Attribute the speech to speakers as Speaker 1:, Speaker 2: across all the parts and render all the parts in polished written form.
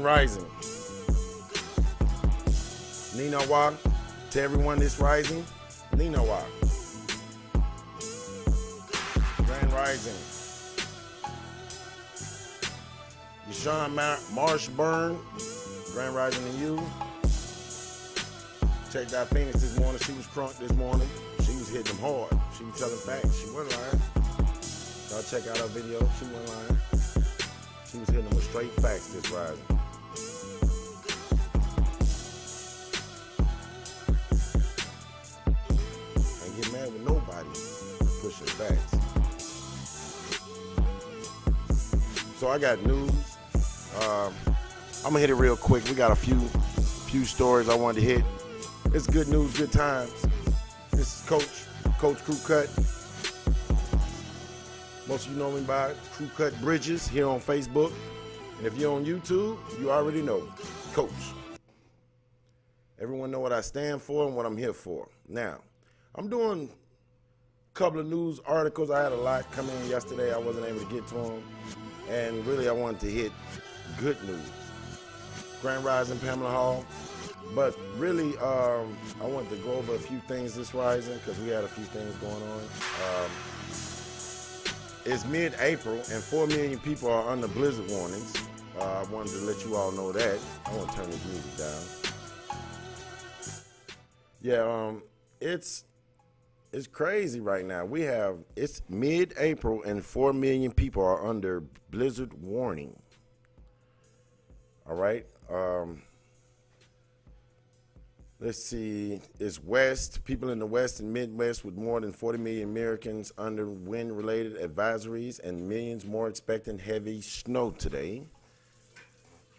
Speaker 1: Grand Rising. Ninawa, to everyone that's rising, Ninawa. Grand Rising. Yashawn Marshburn, Grand Rising to you. Checked out Phoenix this morning. She was crunk this morning. She was hitting them hard. She was telling facts. She wasn't lying. Y'all check out her video. She wasn't lying. She was hitting them with straight facts this rising. Ain't get mad with nobody pushing facts. So I got news. I'm gonna hit it real quick. We got a few stories I wanted to hit. It's good news, good times. This is Coach Crew Cut. Most of you know me by Crew Cut Bridges here on Facebook. And if you're on YouTube, you already know, Coach. Everyone know what I stand for and what I'm here for. Now, I'm doing a couple of news articles. I had a lot come in yesterday. I wasn't able to get to them. And really, I wanted to hit good news. Grand Rising, Pamela Hall. But really, I wanted to go over a few things this rising because we had a few things going on. It's mid-April and 4 million people are under blizzard warnings. I wanted to let you all know that. I want to turn this music down. Yeah, it's crazy right now. It's mid-April and 4 million people are under blizzard warning. All right. Let's see, it's West, people in the West and Midwest with more than 40 million Americans under wind-related advisories and millions more expecting heavy snow today.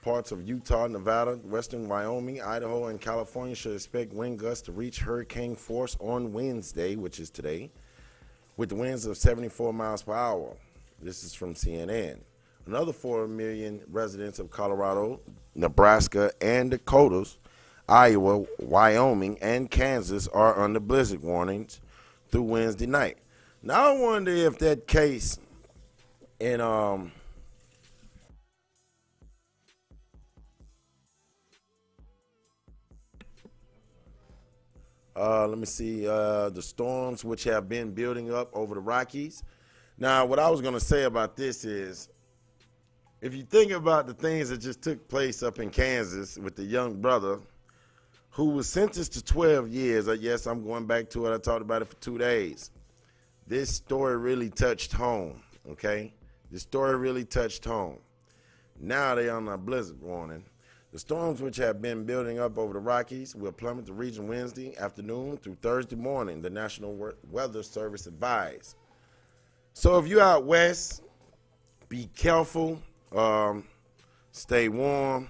Speaker 1: Parts of Utah, Nevada, western Wyoming, Idaho, and California should expect wind gusts to reach hurricane force on Wednesday, which is today, with the winds of 74 miles per hour. This is from CNN. Another 4 million residents of Colorado, Nebraska, and Dakotas, Iowa, Wyoming, and Kansas are under blizzard warnings through Wednesday night. Now, I wonder if that case in let me see, the storms which have been building up over the Rockies. Now, what I was going to say about this is, if you think about the things that just took place up in Kansas with the young brother who was sentenced to 12 years. Yes, I'm going back to it. I talked about it for 2 days. This story really touched home, okay? This story really touched home. Now they're on a blizzard warning. The storms which have been building up over the Rockies will plummet the region Wednesday afternoon through Thursday morning, the National Weather Service advised. So if you're out west, be careful, stay warm.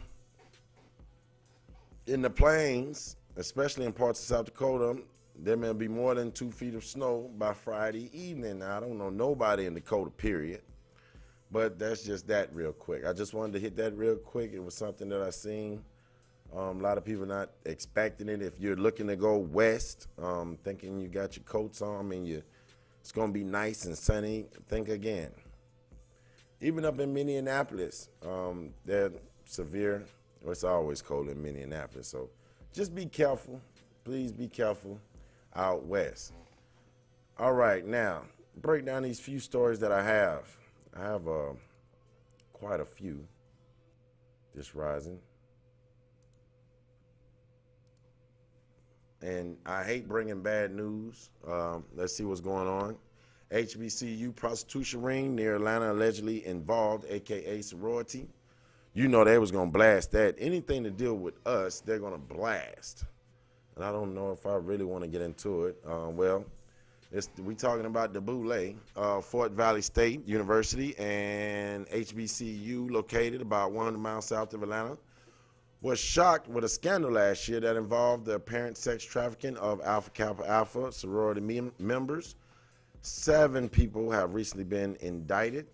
Speaker 1: In the plains, especially in parts of South Dakota, there may be more than 2 feet of snow by Friday evening. Now, I don't know nobody in Dakota, period. But that's just that real quick. I just wanted to hit that real quick. It was something that I seen. A lot of people not expecting it. If you're looking to go west, thinking you got your coats on and it's going to be nice and sunny, think again. Even up in Minneapolis, they're severe. It's always cold in Minneapolis, so just be careful. Please be careful out west. All right, now, break down these few stories that I have. I have quite a few this rising. And I hate bringing bad news. Let's see what's going on. HBCU prostitution ring near Atlanta allegedly involved, a.k.a. sorority. You know they was going to blast that. Anything to deal with us, they're going to blast. And I don't know if I really want to get into it. We talking about the Boule, Fort Valley State University and HBCU located about 100 miles south of Atlanta, was shocked with a scandal last year that involved the apparent sex trafficking of Alpha Kappa Alpha sorority members. 7 people have recently been indicted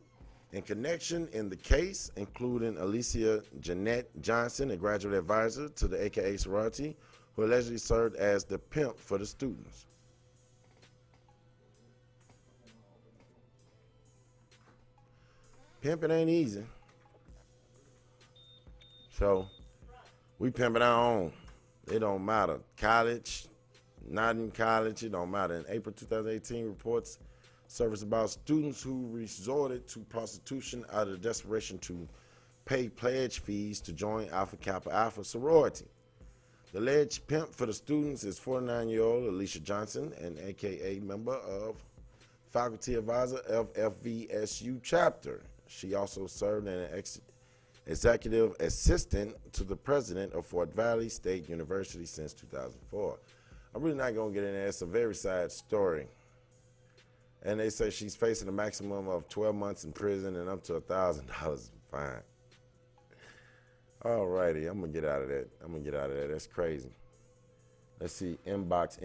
Speaker 1: in connection in the case, including Alicia Jeanette Johnson, a graduate advisor to the AKA sorority, who allegedly served as the pimp for the students. Pimping ain't easy. So we pimping our own. It don't matter. College, not in college, it don't matter. In April 2018, reports surfaced about students who resorted to prostitution out of desperation to pay pledge fees to join Alpha Kappa Alpha sorority. The alleged pimp for the students is 49-year-old Alicia Johnson, an AKA member of faculty advisor of FVSU chapter. She also served as an executive assistant to the president of Fort Valley State University since 2004. I'm really not going to get in there. It's a very sad story. And they say she's facing a maximum of 12 months in prison and up to $1,000 fine. All righty, I'm going to get out of that. That's crazy. Let's see, inbox.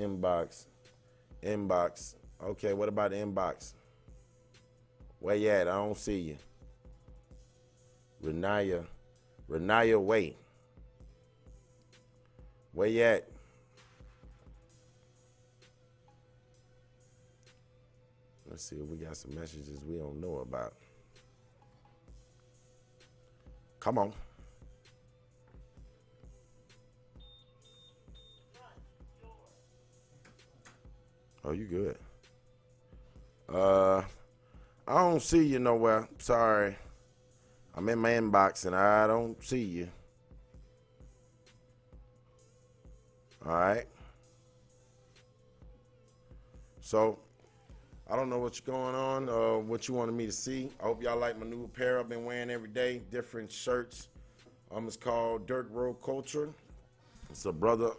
Speaker 1: Okay, what about the inbox? Where you at? I don't see you. Renaya Way. Where you at? Let's see if we got some messages we don't know about. Come on. Oh, you good. I don't see you nowhere. Sorry. I'm in my inbox and I don't see you. All right. So, I don't know what's going on, what you wanted me to see. I hope y'all like my new apparel I've been wearing every day. Different shirts. It's called Dirt Road Culture. It's a brother,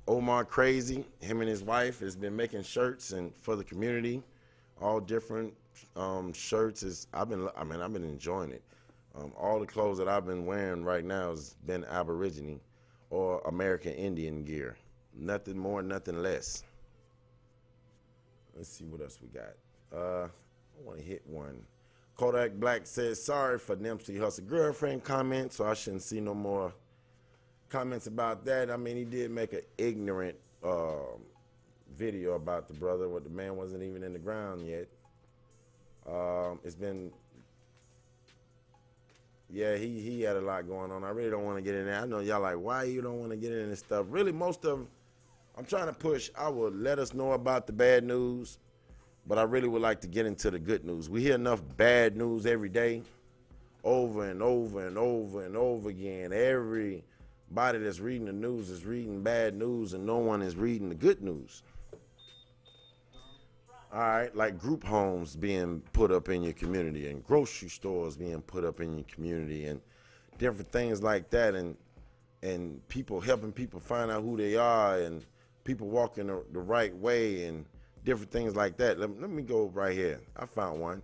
Speaker 1: Omar Crazy. Him and his wife has been making shirts and for the community. All different shirts. I've been enjoying it. All the clothes that I've been wearing right now has been Aborigine or American Indian gear. Nothing more, nothing less. Let's see what else we got. I want to hit one. Kodak Black says, sorry for Nipsey Hussle girlfriend comment, so I shouldn't see no more comments about that. I mean, he did make an ignorant video about the brother where the man wasn't even in the ground yet. It's been, yeah, he had a lot going on. I really don't want to get in there. I know y'all like, why you don't want to get in this stuff? Really, most of I'm trying to push, I will let us know about the bad news, but I really would like to get into the good news. We hear enough bad news every day, over and over and over and over again. Everybody that's reading the news is reading bad news and no one is reading the good news. All right, like group homes being put up in your community and grocery stores being put up in your community and different things like that, and people helping people find out who they are and people walking the right way and different things like that. Let me go right here. I found one.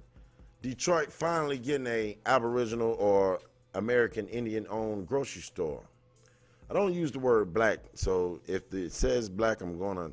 Speaker 1: Detroit finally getting a Aboriginal or American Indian owned grocery store. I don't use the word black, so if it says black, I'm gonna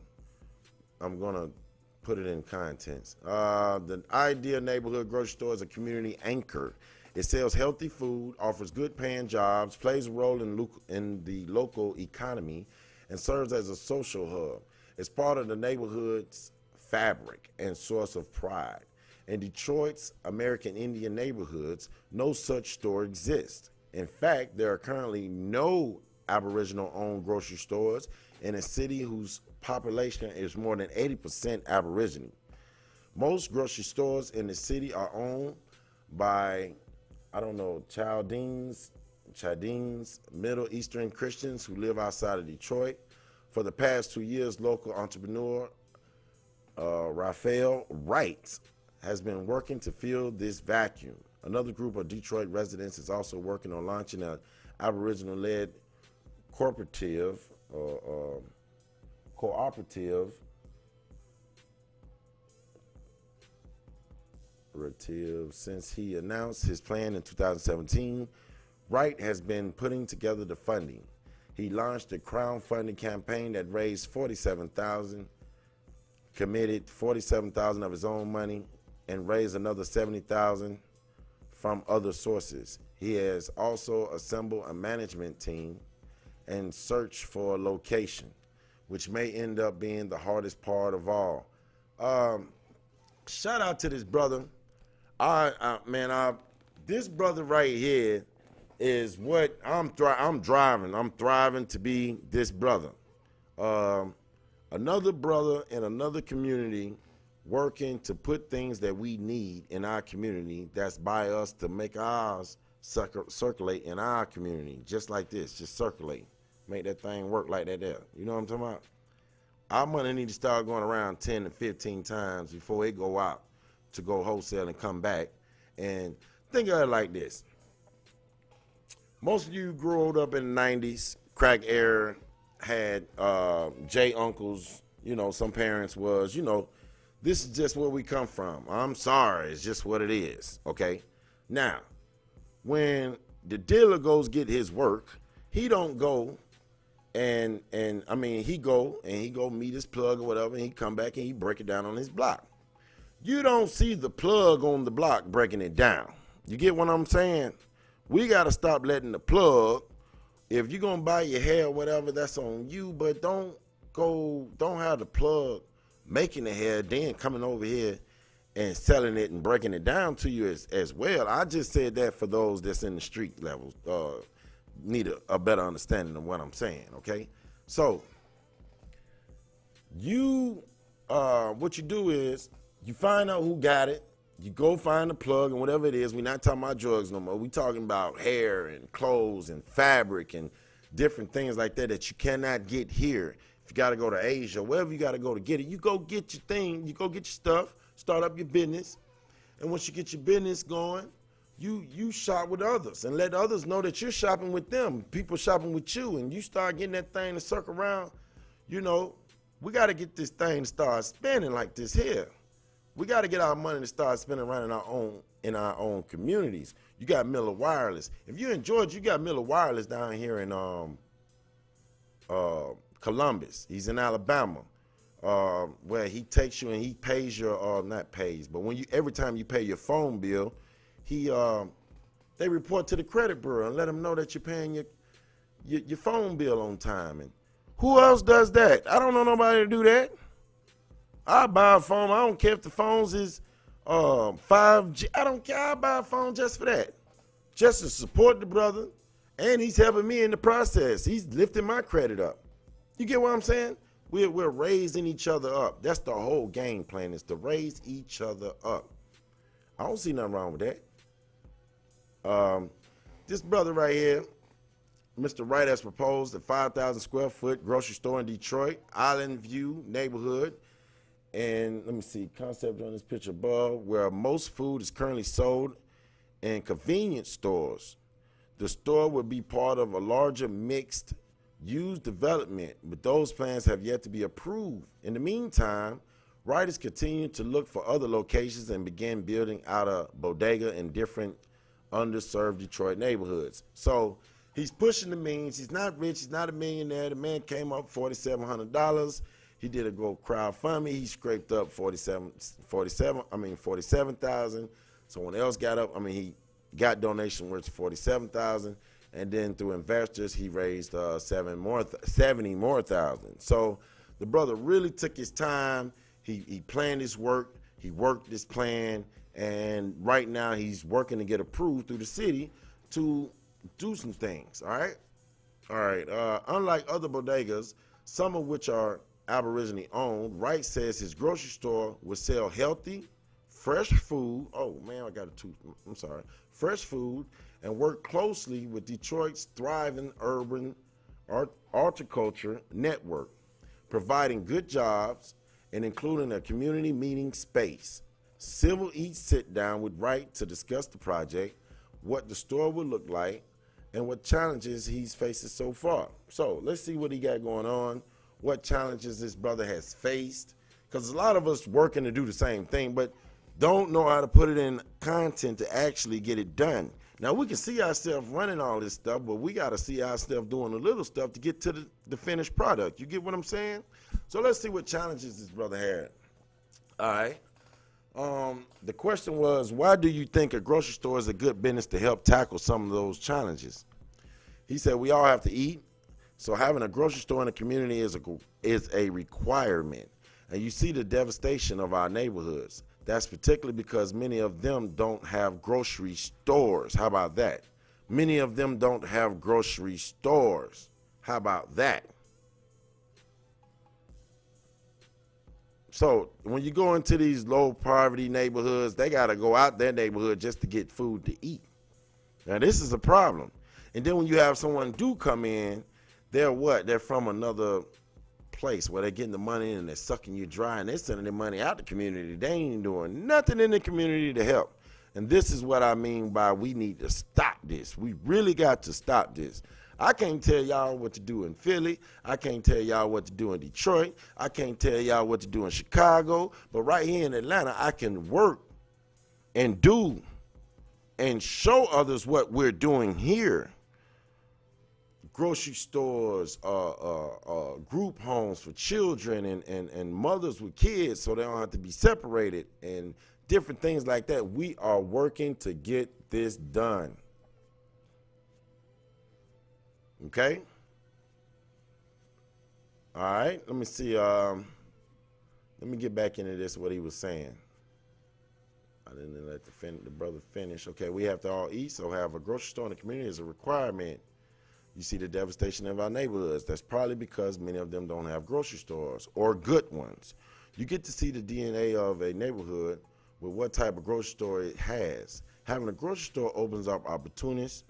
Speaker 1: put it in contents. The Ideal Neighborhood Grocery Store is a community anchor. It sells healthy food, offers good paying jobs, plays a role in the local economy, and serves as a social hub. It's part of the neighborhood's fabric and source of pride. In Detroit's American Indian neighborhoods, no such store exists. In fact, there are currently no Aboriginal-owned grocery stores in a city whose population is more than 80% Aborigine. Most grocery stores in the city are owned by, Chaldeans, Middle Eastern Christians who live outside of Detroit. For the past 2 years, local entrepreneur Raphael Wright has been working to fill this vacuum. Another group of Detroit residents is also working on launching an Aboriginal-led cooperative since he announced his plan in 2017. Wright has been putting together the funding. He launched a crowdfunding campaign that raised $47,000, committed $47,000 of his own money, and raised another $70,000 from other sources. He has also assembled a management team and searched for a location, which may end up being the hardest part of all. Shout out to this brother. This brother right here is what I'm driving. I'm thriving to be this brother. Another brother in another community working to put things that we need in our community that's by us to make ours circulate in our community, just like this, just circulate. Make that thing work like that there. You know what I'm talking about? Our money need to start going around 10 to 15 times before it go out to go wholesale and come back. And think of it like this. Most of you grew up in the 90s, crack era, had J uncles, you know, some parents was, you know, this is just where we come from. I'm sorry, it's just what it is, okay? Now, when the dealer goes get his work, he don't go and I mean, he go meet his plug or whatever, and he come back and he break it down on his block. You don't see the plug on the block breaking it down. You get what I'm saying? We got to stop letting the plug, if you're going to buy your hair or whatever, that's on you, but don't have the plug making the hair, then coming over here and selling it and breaking it down to you as well. I just said that for those that's in the street levels, need a better understanding of what I'm saying, okay? So, what you do is, you find out who got it, you go find the plug and whatever it is. We're not talking about drugs no more. We're talking about hair and clothes and fabric and different things like that you cannot get here. If you got to go to Asia, wherever you got to go to get it, you go get your thing, you go get your stuff, start up your business. And once you get your business going, you shop with others and let others know that you're shopping with them, people shopping with you, and you start getting that thing to circle around. You know, we got to get this thing to start spending like this here. We got to get our money to start spending around in our own communities. You got Miller Wireless. If you're in Georgia, you got Miller Wireless down here in Columbus. He's in Alabama, where he takes you and he pays your not pays, but every time you pay your phone bill, they report to the credit bureau and let them know that you're paying your phone bill on time. And who else does that? I don't know nobody to do that. I buy a phone. I don't care if the phones is 5G. I don't care. I buy a phone just for that, just to support the brother, and he's helping me in the process. He's lifting my credit up. You get what I'm saying? We're raising each other up. That's the whole game plan, is to raise each other up. I don't see nothing wrong with that. This brother right here, Mr. Wright, has proposed a 5,000 square foot grocery store in Detroit, Island View neighborhood. And let me see, concept on this picture above, where most food is currently sold in convenience stores. The store will be part of a larger mixed-use development, but those plans have yet to be approved. In the meantime, Wright is continuing to look for other locations and begin building out a bodega in different underserved Detroit neighborhoods. So he's pushing the means. He's not rich. He's not a millionaire. The man came up $4,700. He did a go crowdfunding. He scraped up 47,000. Someone else got up. He got donation worth 47,000, and then through investors he raised 70 more thousand. So the brother really took his time. He planned his work. He worked this plan, and right now he's working to get approved through the city to do some things. All right. Unlike other bodegas, some of which are Aboriginally owned, Wright says his grocery store will sell healthy, fresh food. Oh man, I got a tooth. I'm sorry. Fresh food, and work closely with Detroit's thriving urban horticulture network, providing good jobs and including a community meeting space. Civil Eats sit down with Wright to discuss the project, what the store will look like, and what challenges he's faced so far. So let's see what he got going on, what challenges this brother has faced, because a lot of us working to do the same thing, but don't know how to put it in content to actually get it done. Now, we can see ourselves running all this stuff, but we got to see ourselves doing the little stuff to get to the finished product. You get what I'm saying? So let's see what challenges this brother had. All right. The question was, why do you think a grocery store is a good business to help tackle some of those challenges? He said, we all have to eat, so having a grocery store in a community is a requirement. And you see the devastation of our neighborhoods. That's particularly because many of them don't have grocery stores. How about that? Many of them don't have grocery stores. How about that? So when you go into these low poverty neighborhoods, they got to go out their neighborhood just to get food to eat. Now, this is a problem. And then when you have someone do come in, they're what? They're from another place where they're getting the money and they're sucking you dry and they're sending their money out the community. They ain't doing nothing in the community to help. And this is what I mean by we need to stop this. We really got to stop this. I can't tell y'all what to do in Philly. I can't tell y'all what to do in Detroit. I can't tell y'all what to do in Chicago. But right here in Atlanta, I can work and do and show others what we're doing here. Grocery stores, group homes for children and mothers with kids so they don't have to be separated and different things like that. We are working to get this done. Okay? All right, let me see. Let me get back into this, what he was saying. I didn't let the brother finish. Okay, we have to all eat, so have a grocery store in the community is a requirement. You see the devastation of our neighborhoods. That's probably because many of them don't have grocery stores or good ones. You get to see the DNA of a neighborhood with what type of grocery store it has. Having a grocery store opens up opportunities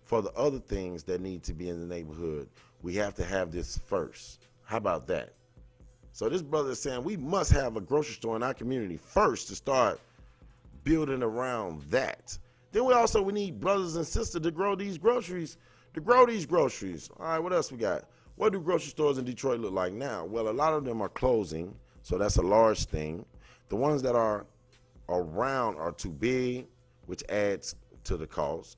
Speaker 1: for the other things that need to be in the neighborhood. We have to have this first. How about that? So this brother is saying we must have a grocery store in our community first to start building around that. Then we need brothers and sisters to grow these groceries. All right, what else we got? What do grocery stores in Detroit look like now? Well, a lot of them are closing, so that's a large thing. The ones that are around are too big, which adds to the cost.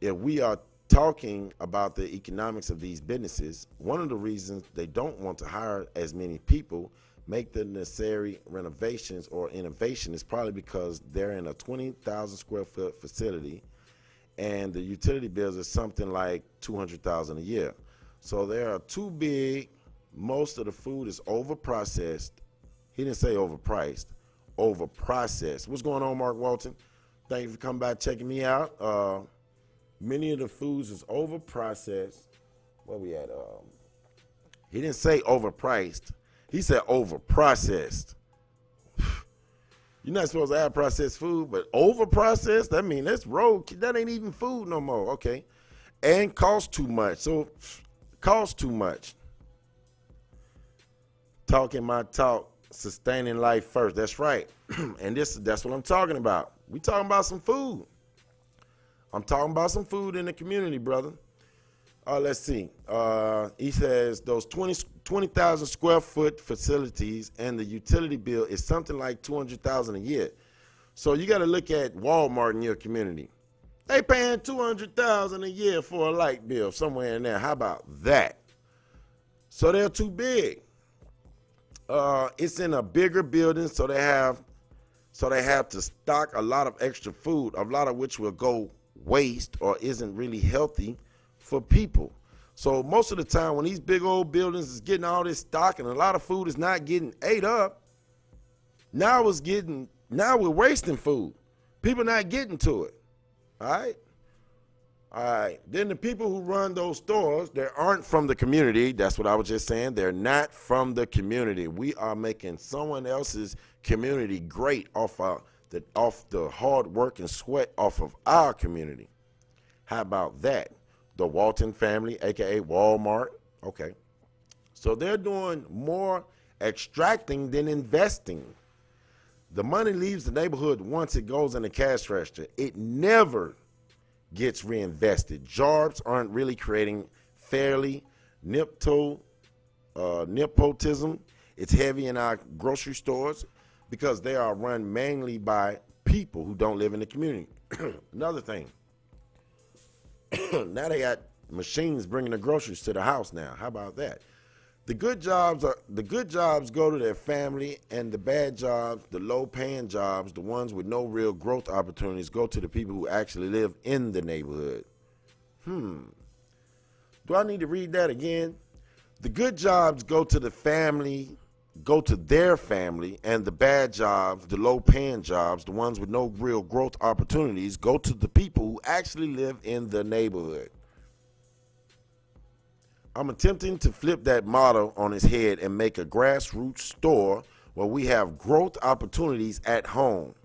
Speaker 1: If we are talking about the economics of these businesses, one of the reasons they don't want to hire as many people, make the necessary renovations or innovation is probably because they're in a 20,000 square foot facility and the utility bills is something like $200,000 a year. So they are too big. Most of the food is over-processed. He didn't say overpriced, over-processed. What's going on, Mark Walton? Thank you for coming by checking me out. Many of the foods is over-processed. Where we at? He didn't say overpriced. He said over-processed. You're not supposed to have processed food, but over-processed? I mean, that's road. That ain't even food no more. Okay. And cost too much. So, cost too much. Talking my talk, sustaining life first. That's right. And that's what I'm talking about. We talking about some food. I'm talking about some food in the community, brother. Let's see. He says those 20,000 square foot facilities and the utility bill is something like $200,000 a year. So you got to look at Walmart in your community. They paying $200,000 a year for a light bill somewhere in there. How about that? So they're too big. It's in a bigger building, so they have to stock a lot of extra food, a lot of which will go waste or isn't really healthy for people. So most of the time when these big old buildings is getting all this stock and a lot of food is not getting ate up, now we're wasting food. People not getting to it. All right. Then the people who run those stores, they aren't from the community. That's what I was just saying. They're not from the community. We are making someone else's community great off the hard work and sweat off of our community. How about that? The Walton family, aka Walmart. Okay. So they're doing more extracting than investing. The money leaves the neighborhood once it goes in the cash register. It never gets reinvested. Jobs aren't really creating fairly. Nepotism, it's heavy in our grocery stores because they are run mainly by people who don't live in the community. Another thing, now they got machines bringing the groceries to the house now. How about that? The good jobs go to their family, and the bad jobs, the low-paying jobs, the ones with no real growth opportunities, go to the people who actually live in the neighborhood. Do I need to read that again? The good jobs go to the family go to their family, and the bad jobs, the low-paying jobs, the ones with no real growth opportunities, go to the people who actually live in the neighborhood. I'm attempting to flip that model on its head and make a grassroots store where we have growth opportunities at home.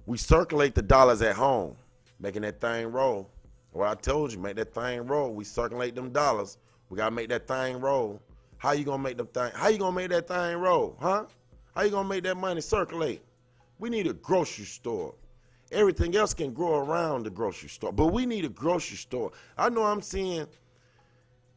Speaker 1: We circulate the dollars at home, making that thing roll. What I told you, make that thing roll. We circulate them dollars. We gotta make that thing roll. How you gonna make them thing? How you gonna make that thing roll, huh? How you gonna make that money circulate? We need a grocery store. Everything else can grow around the grocery store, but we need a grocery store. I know I'm seeing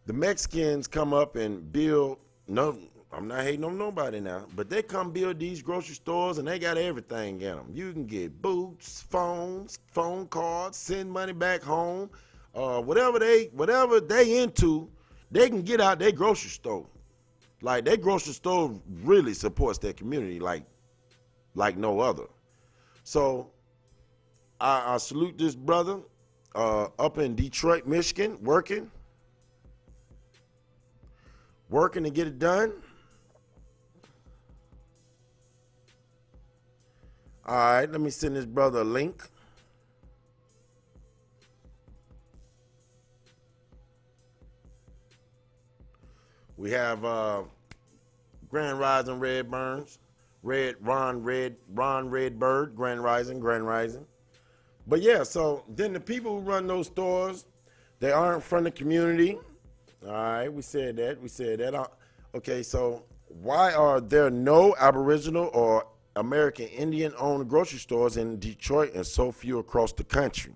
Speaker 1: the Mexicans come up and build, no, I'm not hating on nobody now, but they come build these grocery stores and they got everything in them. You can get boots, phones, phone cards, send money back home, whatever they into, they can get out their grocery store. Like, their grocery store really supports their community like no other. So I salute this brother up in Detroit, Michigan, working to get it done. All right, let me send this brother a link. We have Grand Rising Red Burns, Ron Redbird, Grand Rising. But yeah, so then the people who run those stores, they aren't from the community. All right, we said that. Okay, so why are there no Aboriginal or American Indian-owned grocery stores in Detroit and so few across the country?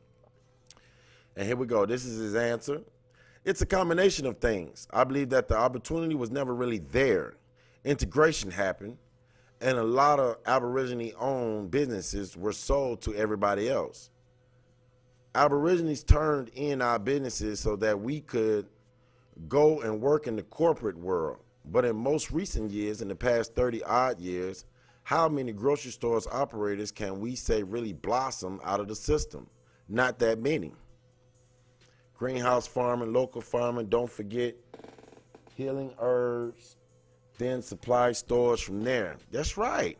Speaker 1: And here we go. This is his answer. It's a combination of things. I believe that the opportunity was never really there. Integration happened, and a lot of Aborigine-owned businesses were sold to everybody else. Aborigines turned in our businesses so that we could go and work in the corporate world. But in most recent years, in the past 30-odd years, how many grocery stores operators can we say really blossom out of the system? Not that many. Greenhouse farming, local farming, don't forget healing herbs, then supply stores from there. That's right.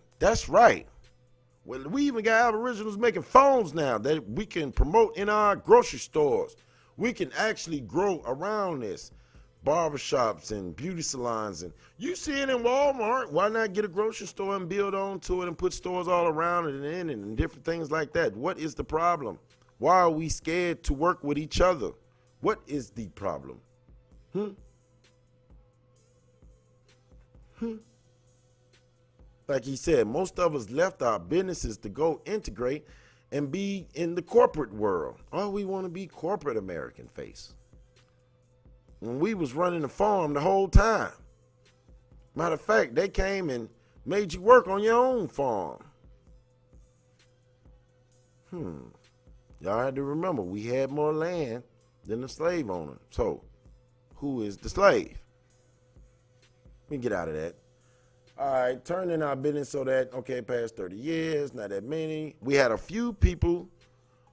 Speaker 1: Well, we even got Aboriginals making phones now that we can promote in our grocery stores. We can actually grow around this. Barbershops and beauty salons, and you see it in Walmart. Why not get a grocery store and build onto it and put stores all around it and different things like that? What is the problem? Why are we scared to work with each other? What is the problem? Like he said, most of us left our businesses to go integrate and be in the corporate world. Oh, we want to be corporate American face. When we was running the farm the whole time. Matter of fact, they came and made you work on your own farm. Y'all had to remember, we had more land than the slave owner. So, who is the slave? We get out of that. All right, turning our business so that, okay, past 30 years, not that many. We had a few people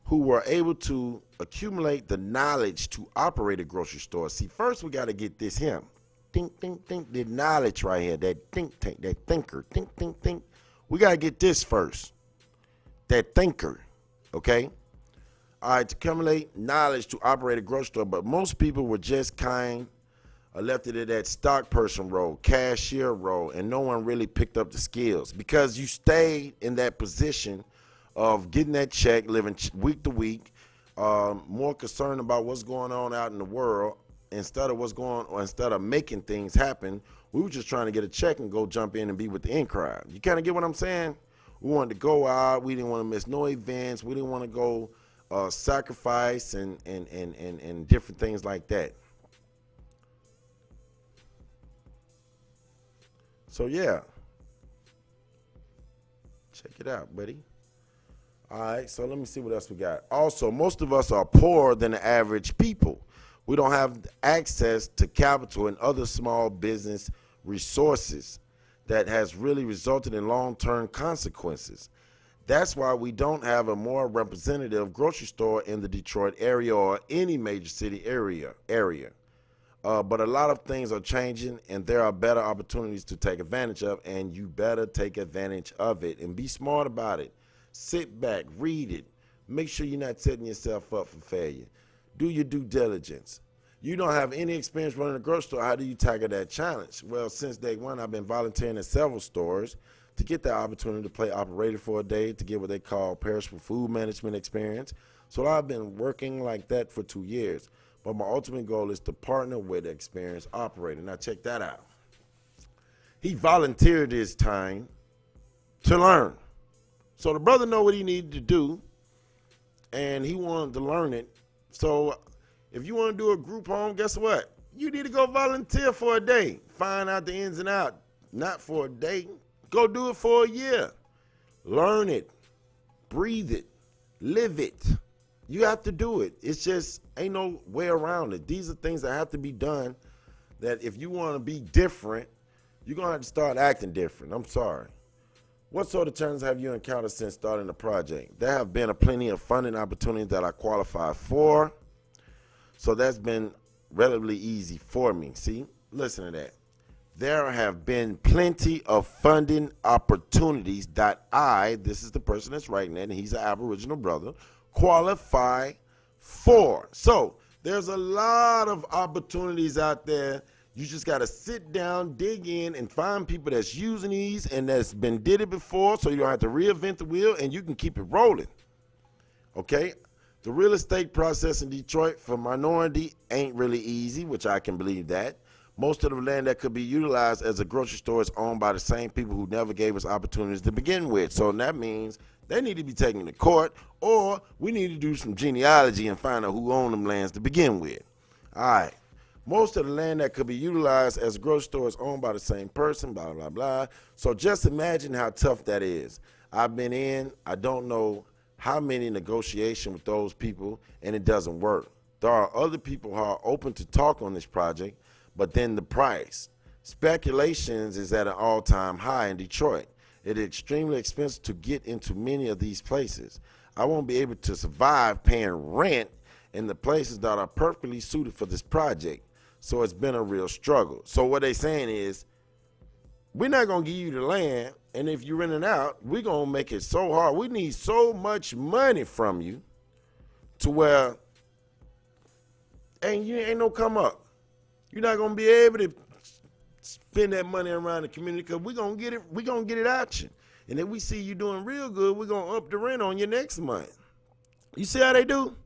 Speaker 1: who were able to accumulate the knowledge to operate a grocery store. See, first we got to get this him. Think, the knowledge right here, that think tank, that thinker, think. We got to get this first, that thinker, okay? All right, to accumulate knowledge to operate a grocery store, but most people were just kind of left it at that stock person role, cashier role, and no one really picked up the skills because you stayed in that position of getting that check, living week to week, more concerned about what's going on out in the world instead of making things happen. We were just trying to get a check and go jump in and be with the in crowd. You kind of get what I'm saying? We wanted to go out. We didn't want to miss no events. We didn't want to go sacrifice and different things like that. So yeah, check it out, buddy. All right, so let me see what else we got. Also, most of us are poorer than the average people. We don't have access to capital and other small business resources that has really resulted in long-term consequences. That's why we don't have a more representative grocery store in the Detroit area or any major city area. But a lot of things are changing, and there are better opportunities to take advantage of, and you better take advantage of it and be smart about it. Sit back, read it. Make sure you're not setting yourself up for failure. Do your due diligence. You don't have any experience running a grocery store. How do you tackle that challenge? Well, since day one, I've been volunteering at several stores to get the opportunity to play operator for a day, to get what they call perishable food management experience. So I've been working like that for 2 years. But my ultimate goal is to partner with an experienced operator. Now check that out. He volunteered his time to learn. So the brother know what he needed to do, and he wanted to learn it. So if you want to do a group home, guess what? You need to go volunteer for a day. Find out the ins and outs. Not for a day. Go do it for a year. Learn it. Breathe it. Live it. You have to do it. It's just ain't no way around it. These are things that have to be done, that if you want to be different, you're going to have to start acting different. I'm sorry. What sort of challenges have you encountered since starting the project? There have been a plenty of funding opportunities that I qualified for, so that's been relatively easy for me. See, listen to that. There have been plenty of funding opportunities that this is the person that's writing that, and he's an Aboriginal brother, qualify for. So there's a lot of opportunities out there. You just got to sit down, dig in, and find people that's using these and that's did it before, so you don't have to reinvent the wheel, and you can keep it rolling. Okay? The real estate process in Detroit for minority ain't really easy, which I can believe that. Most of the land that could be utilized as a grocery store is owned by the same people who never gave us opportunities to begin with. So that means they need to be taken to court, or we need to do some genealogy and find out who owned them lands to begin with. All right. Most of the land that could be utilized as a grocery store is owned by the same person, blah, blah, blah. So just imagine how tough that is. I've been in, I don't know how many negotiations with those people, and it doesn't work. There are other people who are open to talk on this project, but then the price. Speculations is at an all-time high in Detroit. It is extremely expensive to get into many of these places. I won't be able to survive paying rent in the places that are perfectly suited for this project. So it's been a real struggle. So what they're saying is, we're not going to give you the land, and if you're renting out, we're going to make it so hard. We need so much money from you to where you ain't no come up. You're not going to be able to spend that money around the community, because we're going to get it at you. And if we see you doing real good, we're going to up the rent on you next month. You see how they do?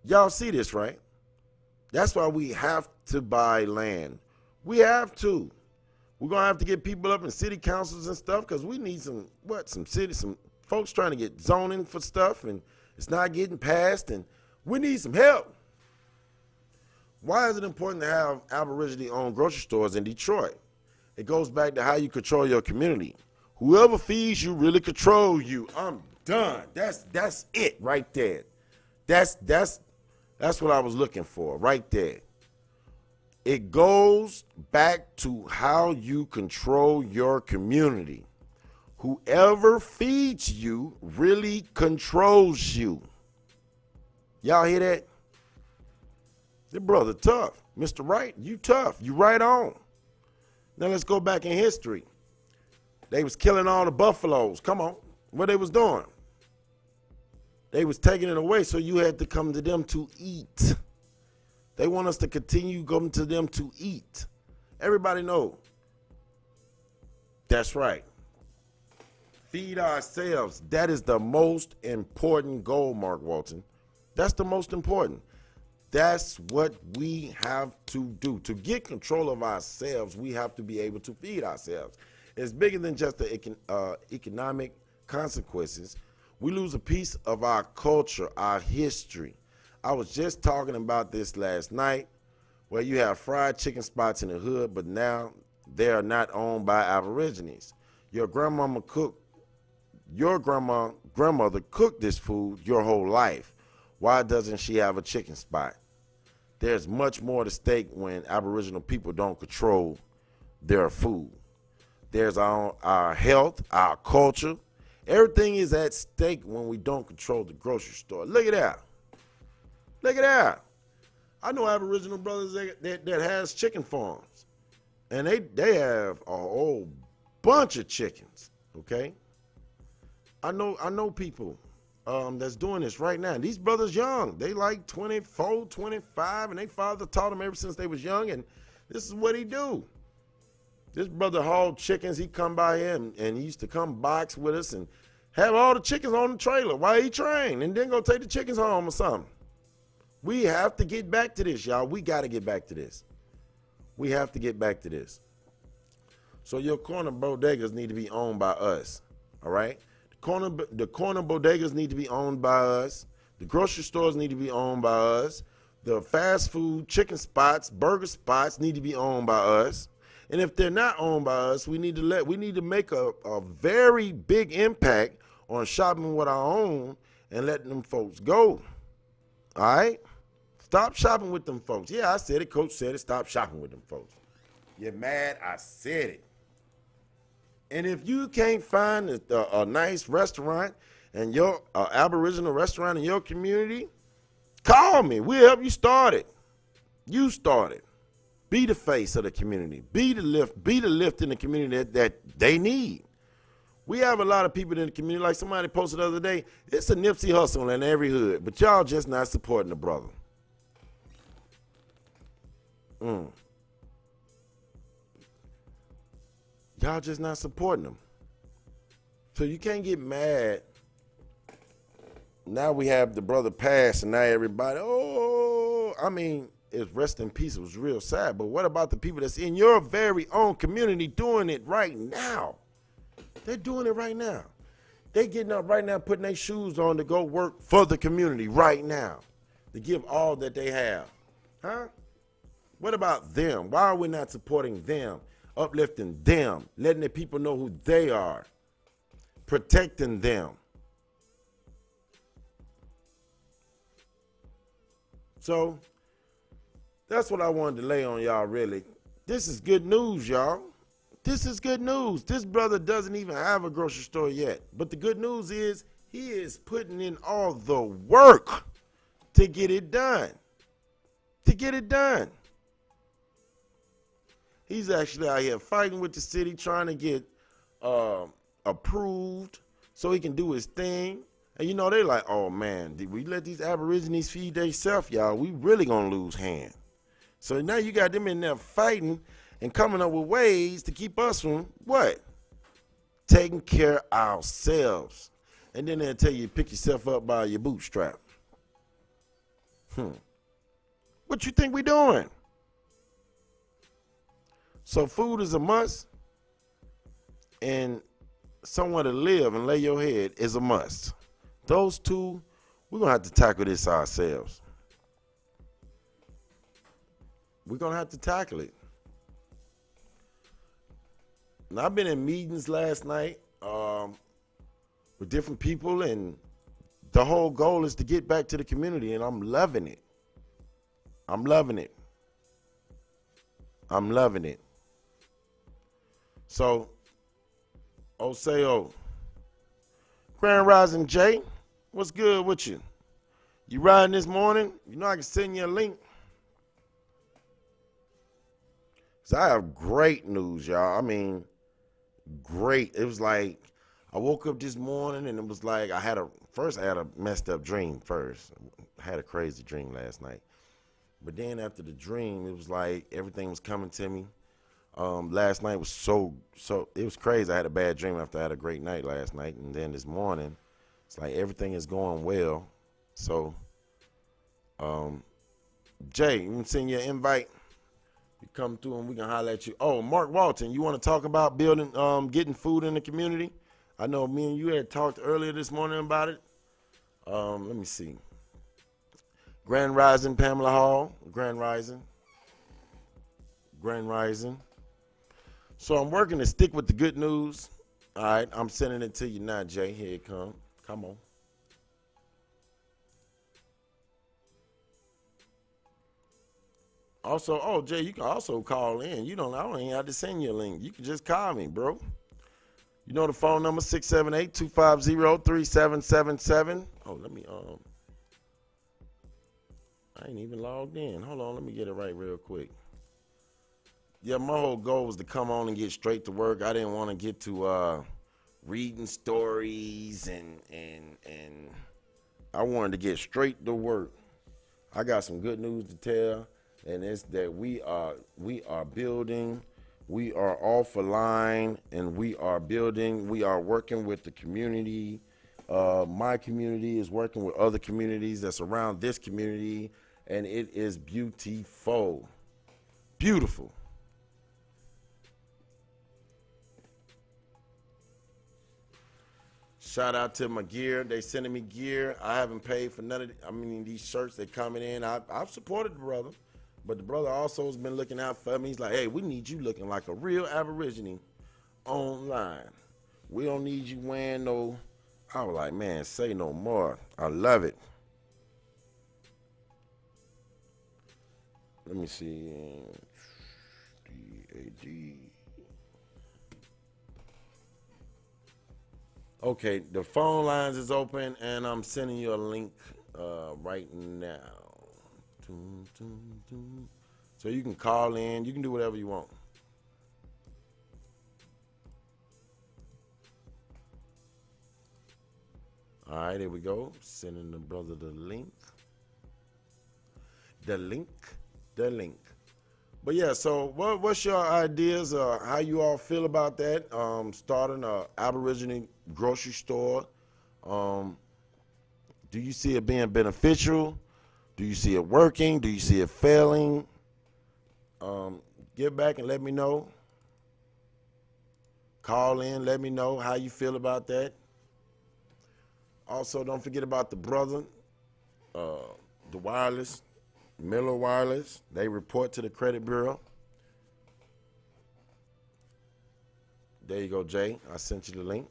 Speaker 1: Y'all see this, right? That's why we have to buy land. We have to. We're going to have to get people up in city councils and stuff, because we need some folks trying to get zoning for stuff, and it's not getting passed, and we need some help. Why is it important to have Aboriginal-owned grocery stores in Detroit? It goes back to how you control your community. Whoever feeds you really controls you. I'm done. That's it right there. That's what I was looking for right there. It goes back to how you control your community. Whoever feeds you really controls you. Y'all hear that? The brother tough. Mr. Right, you tough. You right on. Now let's go back in history. They was killing all the buffaloes. Come on. What they was doing? They was taking it away, so you had to come to them to eat. They want us to continue going to them to eat. Everybody know. That's right. Feed ourselves. That is the most important goal, Mark Walton. That's the most important. That's what we have to do. To get control of ourselves, we have to be able to feed ourselves. It's bigger than just the economic consequences. We lose a piece of our culture, our history. I was just talking about this last night, where you have fried chicken spots in the hood, but now they are not owned by Aborigines. Your grandmother cooked this food your whole life. Why doesn't she have a chicken spot? There's much more at stake when Aboriginal people don't control their food. There's our health, our culture. Everything is at stake when we don't control the grocery store. Look at that. Look at that. I know Aboriginal brothers that has chicken farms, and they have a whole bunch of chickens. Okay, I know people that's doing this right now. These brothers young, they like 24, 25, and they father taught them ever since they was young, and this is what he do. This brother hauled chickens. He come by here and he used to come box with us and have all the chickens on the trailer while he trained, and then go take the chickens home or something. We have to get back to this, y'all. We got to get back to this. We have to get back to this. So your corner bodegas need to be owned by us, all right? The corner bodegas need to be owned by us. The grocery stores need to be owned by us. The fast food, chicken spots, burger spots need to be owned by us. And if they're not owned by us, we need to make a very big impact on shopping with our own and letting them folks go. All right? Stop shopping with them folks. Yeah, I said it. Coach said it. Stop shopping with them folks. You're mad? I said it. And if you can't find a nice restaurant and your Aboriginal restaurant in your community, call me. We'll help you start it. You start it. Be the face of the community. Be the lift in the community that they need. We have a lot of people in the community, like somebody posted the other day, it's a Nipsey Hussle in every hood, but y'all just not supporting the brother. Y'all just not supporting them. So you can't get mad. Now we have the brother pass, and now everybody, it's rest in peace. It was real sad. But what about the people that's in your very own community doing it right now? They're doing it right now. They getting up right now, putting their shoes on to go work for the community right now, to give all that they have. Huh? What about them? Why are we not supporting them, uplifting them, letting the people know who they are, protecting them? So that's what I wanted to lay on y'all, really. This is good news, y'all. This is good news. This brother doesn't even have a grocery store yet. But the good news is he is putting in all the work to get it done. To get it done. He's actually out here fighting with the city, trying to get approved so he can do his thing. And you know, they're like, oh man, did we let these Aborigines feed themselves, y'all? We really gonna lose hand. So now you got them in there fighting and coming up with ways to keep us from what? Taking care of ourselves. And then they'll tell you to pick yourself up by your bootstrap. What you think we doing? So food is a must, and somewhere to live and lay your head is a must. Those two, we're going to have to tackle this ourselves. We're going to have to tackle it. And I've been in meetings last night with different people, and the whole goal is to get back to the community, and I'm loving it. I'm loving it. I'm loving it. So, Oseo, Grand Rising Jay, what's good with you? You riding this morning? You know I can send you a link. So I have great news, y'all. I mean, great. It was like, I woke up this morning and it was like, I had a messed up dream first. I had a crazy dream last night. But then after the dream, it was like everything was coming to me. Last night was so it was crazy. I had a bad dream after I had a great night last night. And then this morning, it's like everything is going well. So, Jay, you can send you an invite. You come through and we can holler at you. Oh, Mark Walton, you want to talk about building, getting food in the community? I know me and you had talked earlier this morning about it. Let me see. Grand Rising, Pamela Hall. Grand Rising. Grand Rising. So I'm working to stick with the good news. All right, I'm sending it to you now, Jay. Here it comes. Come on. Also, oh, Jay, you can also call in. I don't even have to send you a link. You can just call me, bro. You know the phone number, 678-250-3777. Oh, let me, I ain't even logged in. Hold on, let me get it right real quick. Yeah, my whole goal was to come on and get straight to work. I didn't want to get to reading stories and I wanted to get straight to work. I got some good news to tell, and it's that we are building, we are off a line, and we are building. We are working with the community. My community is working with other communities that's around this community, and it is beautiful, beautiful. Shout out to my gear. They sending me gear. I haven't paid for none of these shirts. They coming in. I've supported the brother, but the brother also has been looking out for me. He's like, hey, we need you looking like a real Aborigine online. We don't need you wearing no. I was like, man, say no more. I love it. Let me see. DAD. Okay, the phone lines is open, and I'm sending you a link right now. So you can call in. You can do whatever you want. All right, here we go. Sending the brother the link. The link. But yeah, so what's your ideas? How you all feel about that? Starting a Aborigine grocery store. Do you see it being beneficial? Do you see it working? Do you see it failing? Get back and let me know. Call in, let me know how you feel about that. Also, don't forget about the brother, the wireless, Miller Wireless. They report to the credit bureau. There you go, Jay. I sent you the link.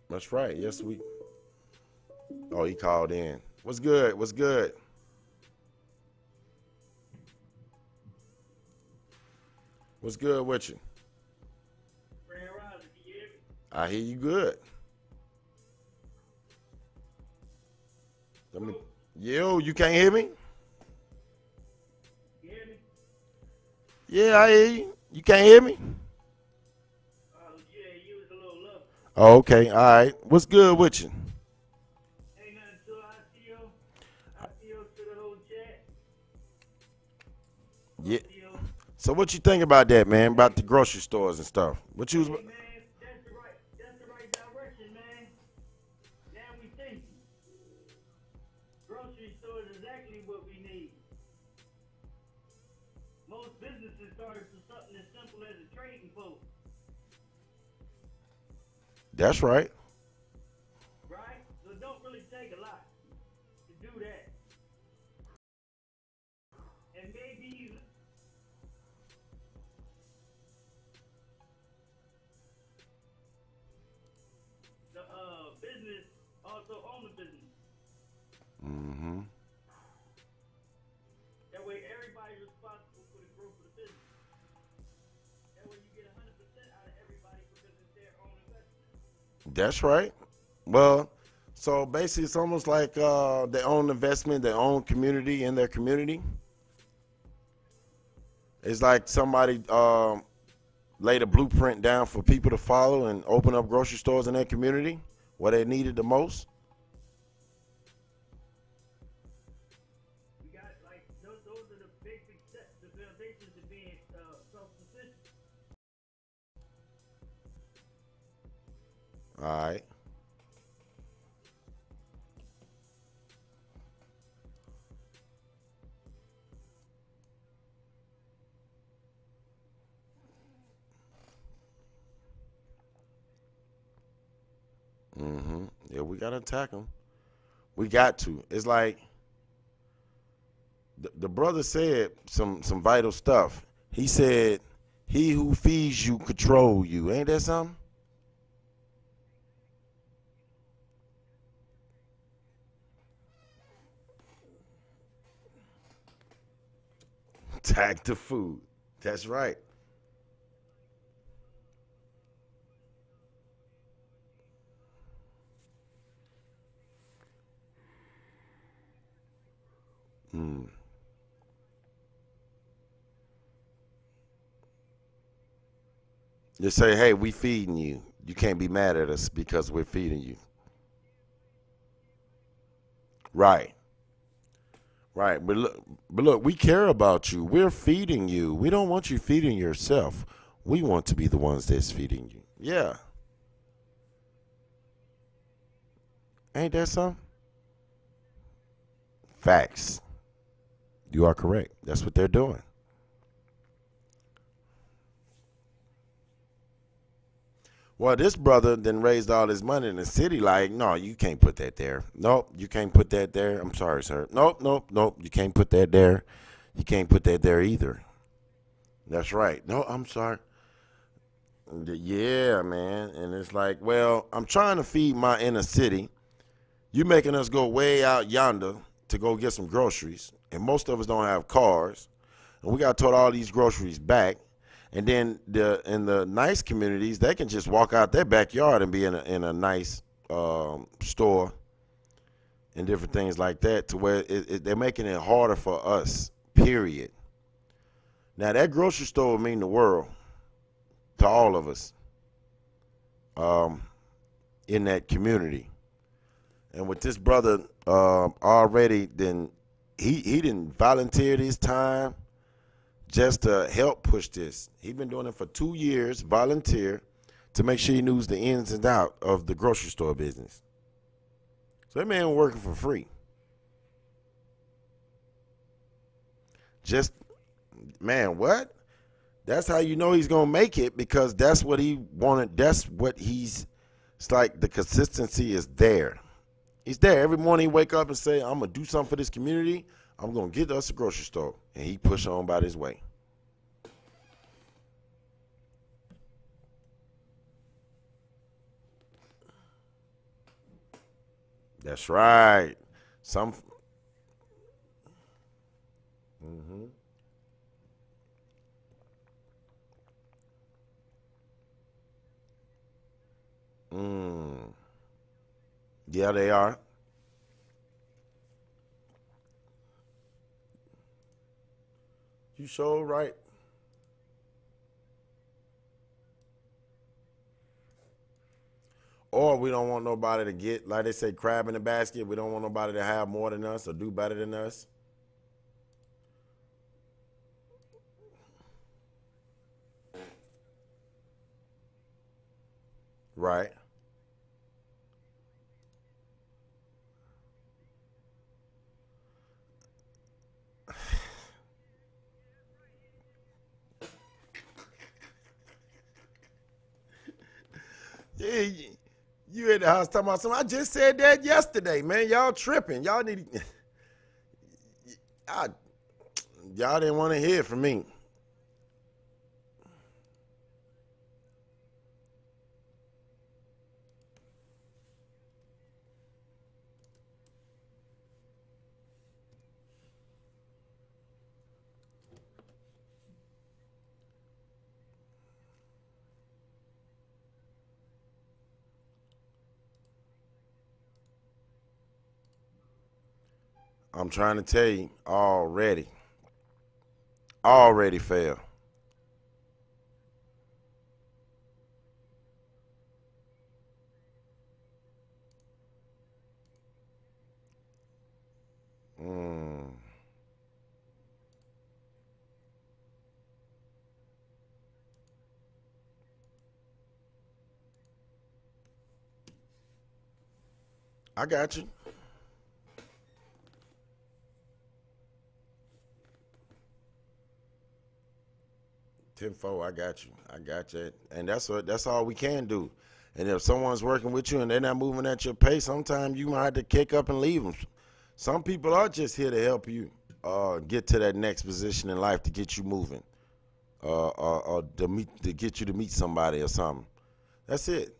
Speaker 1: That's right. Yes, we. Oh, he called in. What's good? What's good? What's good with you? I hear you good. Let me. Yo, you can't hear me? Yeah, I hear you. You can't hear me?
Speaker 2: Yeah, you was a little low.
Speaker 1: Oh, okay. All right. What's good with you?
Speaker 2: Ain't nothing to I feel to the whole chat.
Speaker 1: Yeah. So what you think about that, man? About the grocery stores and stuff? What you was?
Speaker 2: Hey, man, that's the right direction, man. Now we thinking. Grocery store is exactly what we need. Most businesses started from something as simple as a trading post,
Speaker 1: That's right.
Speaker 2: right? So it don't really take a lot to do that. And maybe the business also own the business.
Speaker 1: Mm-hmm.
Speaker 2: That way everybody's responsible for the growth of the business. That way you get 100% out of everybody because it's their own investment.
Speaker 1: That's right. Well, so basically, it's almost like their own investment, their own community in their community. It's like somebody laid a blueprint down for people to follow and open up grocery stores in their community where they need it the most.
Speaker 2: We got like those are the basic steps, the foundations of being self-sufficient.
Speaker 1: All right. Mm-hmm. Yeah, we gotta attack them. We got to. It's like the brother said some vital stuff. He said, "He who feeds you control you." Ain't that something? Attack the food. That's right. Mm. They say, hey, we feeding you. You can't be mad at us because we're feeding you. Right. Right. But look, we care about you. We're feeding you. We don't want you feeding yourself. We want to be the ones that's feeding you. Yeah. Ain't that something? Facts. You are correct. That's what they're doing. Well, this brother then raised all his money in the city. Like, no, you can't put that there. Nope, you can't put that there. I'm sorry, sir. Nope, nope, nope. You can't put that there. You can't put that there either. That's right. No, I'm sorry. Yeah, man. And it's like, well, I'm trying to feed my inner city. You making us go way out yonder to go get some groceries, and most of us don't have cars, and we got to tote all these groceries back. And then in the nice communities, they can just walk out their backyard and be in a nice store and different things like that. To where they're making it harder for us. Period. Now that grocery store would mean the world to all of us um, in that community. And with this brother already, then he didn't volunteer his time just to help push this. He's been doing it for 2 years, volunteer, to make sure he knows the ins and out of the grocery store business. So that man working for free. Just, man, what? That's how you know he's gonna make it, because that's what he wanted. That's what he's. It's like the consistency is there. He's there every morning. He wake up and say, "I'm gonna do something for this community. I'm gonna get us a grocery store," and he push on about his way. That's right. Some. Mm-hmm. Mm. Yeah, they are. You sure right. Or we don't want nobody to get, like they say, crab in the basket. We don't want nobody to have more than us or do better than us. Right. Yeah, you at the house talking about something. I just said that yesterday, man. Y'all tripping. Y'all need. I, y'all didn't want to hear from me. I'm trying to tell you already. Already failed. Mm, I got you. Tenfold, I got you. I got you. And that's all we can do. And if someone's working with you and they're not moving at your pace, sometimes you might have to kick up and leave them. Some people are just here to help you get to that next position in life to get you moving, or to get you to meet somebody or something. That's it.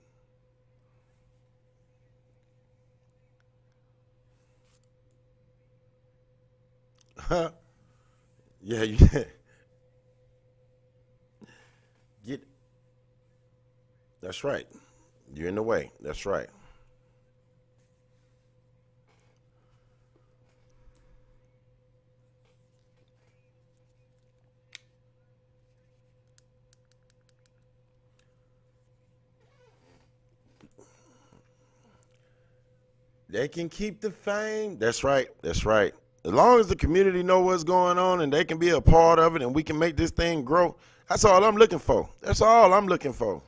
Speaker 1: Yeah, you get. That's right. You're in the way. That's right. They can keep the fame. That's right. That's right. As long as the community know what's going on and they can be a part of it and we can make this thing grow, that's all I'm looking for. That's all I'm looking for.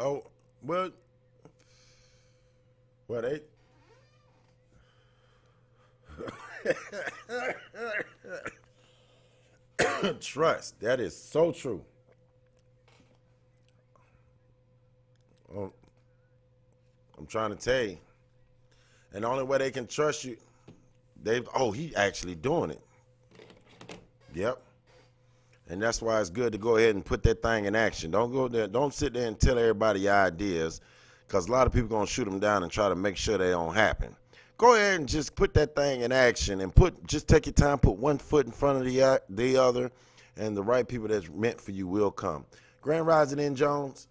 Speaker 1: Oh, well, they trust. That is so true. Um, I'm trying to tell you. And the only way they can trust you, he actually doing it. Yep. And that's why it's good to go ahead and put that thing in action. Don't go there. Don't sit there and tell everybody your ideas, because a lot of people gonna shoot them down and try to make sure they don't happen. Go ahead and just put that thing in action and just take your time, put one foot in front of the other, and the right people that's meant for you will come. Grand Rising in Jones.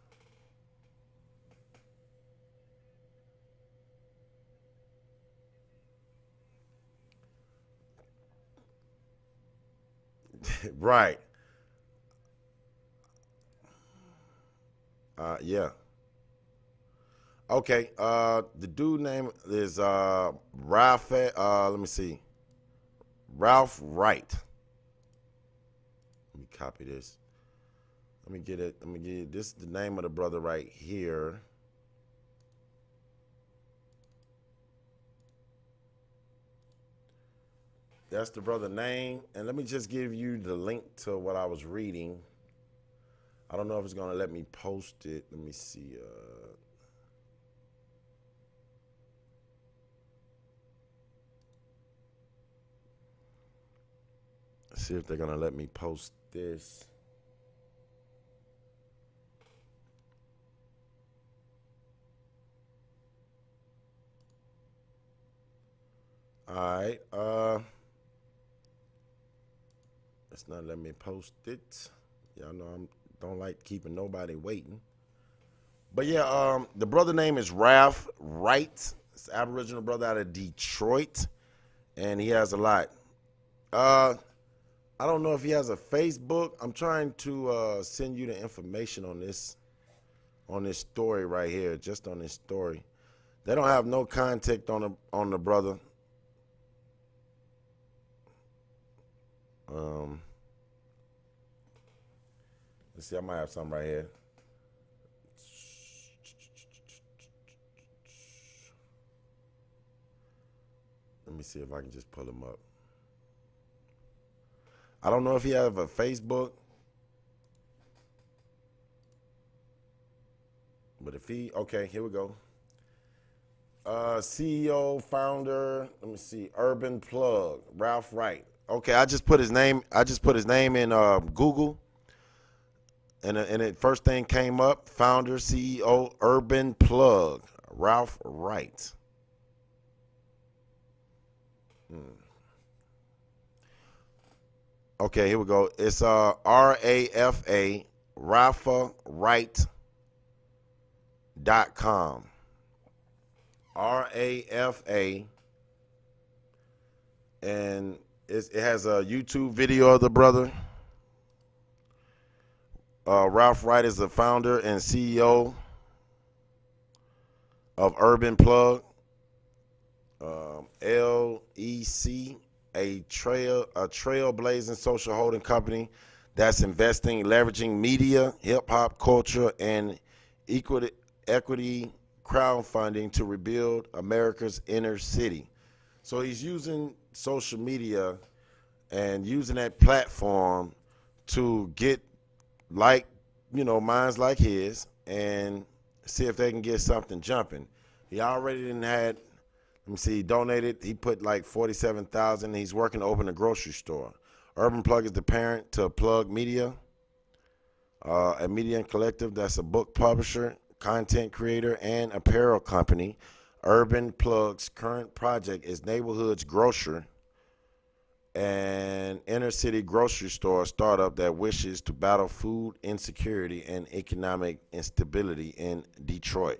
Speaker 1: Right. Yeah. Okay. The dude name is Ralph. Let me see. Ralph Wright. Let me copy this. Let me get it. Let me get it. This is the name of the brother right here. That's the brother name. And let me just give you the link to what I was reading. I don't know if it's going to let me post it. Let me see. See if they're going to let me post this. All right. It's not letting me post it. Y'all know I don't like keeping nobody waiting. But yeah, the brother name is Ralph Wright. It's an Aboriginal brother out of Detroit, and he has a lot. I don't know if he has a Facebook. I'm trying to send you the information on this story right here, just on this story. They don't have no contact on the brother. Let's see, I might have something right here. Let me see if I can just pull him up. I don't know if he has a Facebook, but if he, okay, here we go. CEO, founder, let me see, Urban Plug, Ralph Wright. Okay, I just put his name in Google, and it first thing came up, founder, CEO, Urban Plug, Ralph Wright. Okay, here we go. It's RAFA, RafaWright.com. RAFA, and it has a YouTube video of the brother. Ralph Wright is the founder and CEO of Urban Plug, LEC, a trailblazing social holding company that's investing, leveraging media, hip hop culture, and equity crowdfunding to rebuild America's inner city. So he's using social media and using that platform to get minds like his and see if they can get something jumping. He already had, let me see, he donated, he put like $47,000. He's working to open a grocery store. Urban Plug is the parent to Plug Media, a media collective that's a book publisher, content creator, and apparel company. Urban Plug's current project is Neighborhood's Grocer, an inner city grocery store startup that wishes to battle food insecurity and economic instability in Detroit.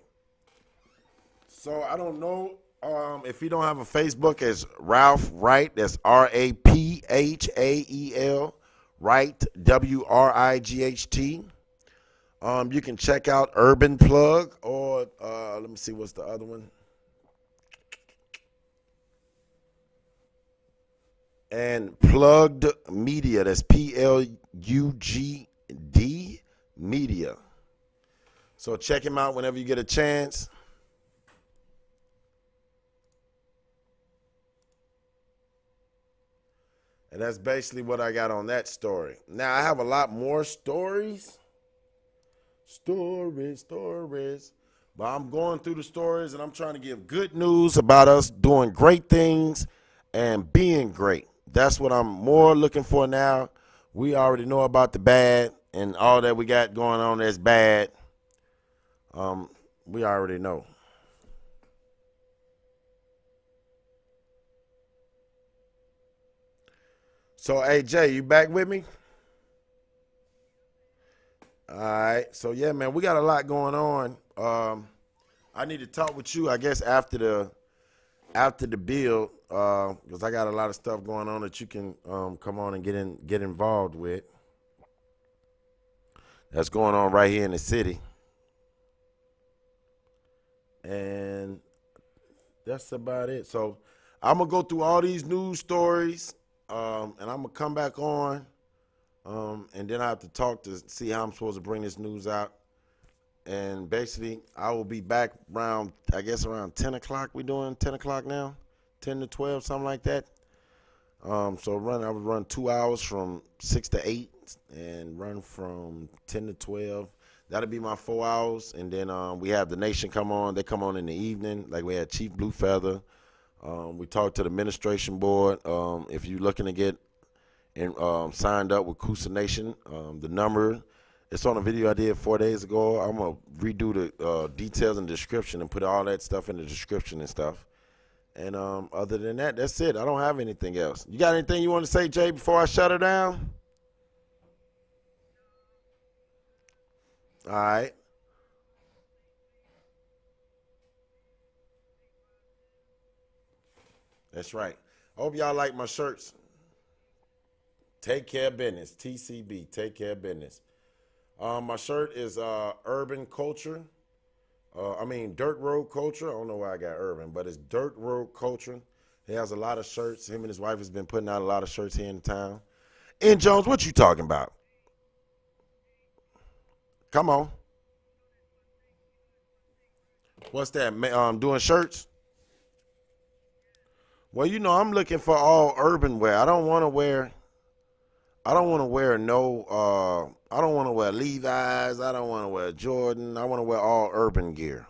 Speaker 1: So I don't know if you don't have a Facebook, it's Ralph Wright. That's RAPHAEL, Right, WRIGHT. You can check out Urban Plug or let me see what's the other one. And Plugged Media. That's PLUGD Media. So check him out whenever you get a chance. And that's basically what I got on that story. Now I have a lot more stories. Stories. But I'm going through the stories and I'm trying to give good news about us doing great things and being great. That's what I'm more looking for now. We already know about the bad and all that we got going on that's bad. We already know. So, hey, Jay, you back with me? All right. So, yeah, man, we got a lot going on. I need to talk with you, I guess, after the build, because I got a lot of stuff going on that you can come on and get involved with. That's going on right here in the city, and that's about it. So I'm gonna go through all these news stories, and I'm gonna come back on, and then I have to talk to see how I'm supposed to bring this news out. And basically, I will be back around, I guess, around 10 o'clock. We doing 10 o'clock now, 10 to 12, something like that. So I would run 2 hours from 6 to 8 and run from 10 to 12. That'll be my 4 hours. And then we have the nation come on. They come on in the evening. Like we had Chief Blue Feather. We talked to the administration board. If you're looking to get signed up with Coosa Nation, the number, it's on a video I did 4 days ago. I'm going to redo the details and description and put all that stuff in the description and stuff. And other than that, that's it. I don't have anything else. You got anything you want to say, Jay, before I shut her down? All right. That's right. I hope y'all like my shirts. Take care of business. T.C.B. Take care of business. My shirt is urban culture. Dirt road culture. I don't know why I got urban, but it's dirt road culture. He has a lot of shirts. Him and his wife has been putting out a lot of shirts here in town. And Jones, what you talking about? Come on. What's that? Doing shirts? Well, I'm looking for all urban wear. I don't want to wear. I don't want to wear no. I don't want to wear Levi's. I don't want to wear Jordan. I want to wear all urban gear.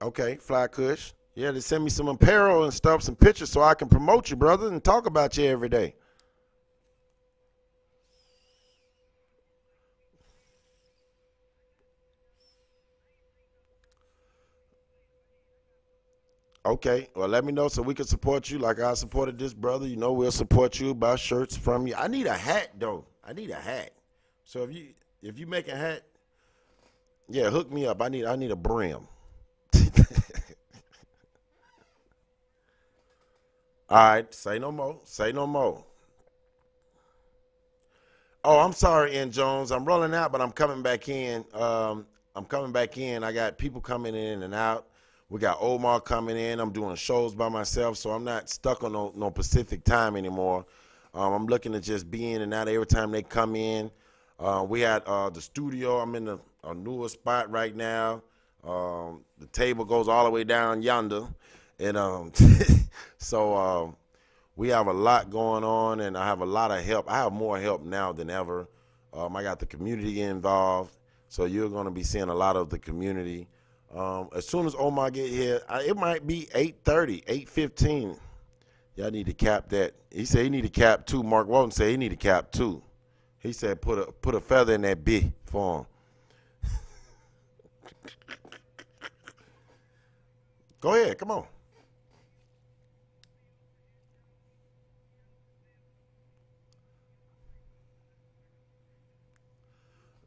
Speaker 1: Okay, Fly Kush. Yeah, they send me some apparel and stuff, some pictures, so I can promote you, brother, and talk about you every day. Okay, well, let me know so we can support you like I supported this brother. We'll support you, buy shirts from you. I need a hat though. I need a hat. So if you make a hat, yeah, hook me up. I need a brim. All right, say no more. Say no more. Oh, I'm sorry, N. Jones. I'm rolling out, but I'm coming back in. I'm coming back in. I got people coming in and out. We got Omar coming in. I'm doing shows by myself, so I'm not stuck on no Pacific time anymore. I'm looking to just be in and out every time they come in. We had the studio. I'm in a newer spot right now. The table goes all the way down yonder, and so we have a lot going on, and I have a lot of help. I have more help now than ever. I got the community involved, so you're going to be seeing a lot of the community. As soon as Omar get here, it might be 8:30, 8:15. Y'all need to cap that. He said he need to cap two. Mark Walton said he need to cap two. He said put a feather in that B for him. Go ahead, come on.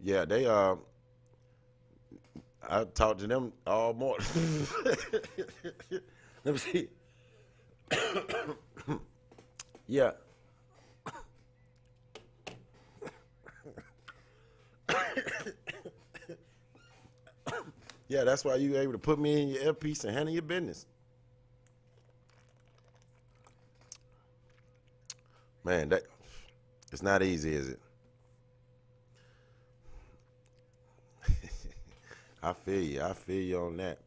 Speaker 1: Yeah, I talked to them all morning. Let me see. Yeah. Yeah, that's why you able to put me in your earpiece and handle your business. Man, that it's not easy, is it? I feel you. I feel you on that.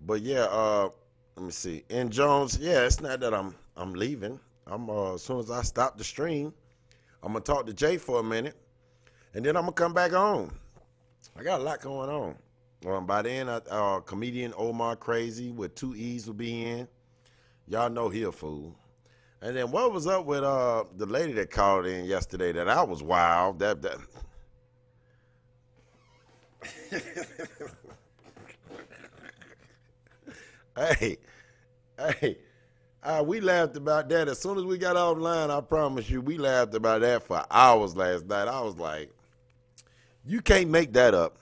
Speaker 1: But yeah, let me see. In Jones, yeah, it's not that I'm leaving. I'm as soon as I stop the stream, I'm gonna talk to Jay for a minute, and then I'm gonna come back on. I got a lot going on. By then, comedian Omar Crazy with two E's will be in. Y'all know he a fool. And then what was up with the lady that called in yesterday? That I was wild. That hey, hey, we laughed about that as soon as we got offline. I promise you, we laughed about that for hours last night. I was like, you can't make that up.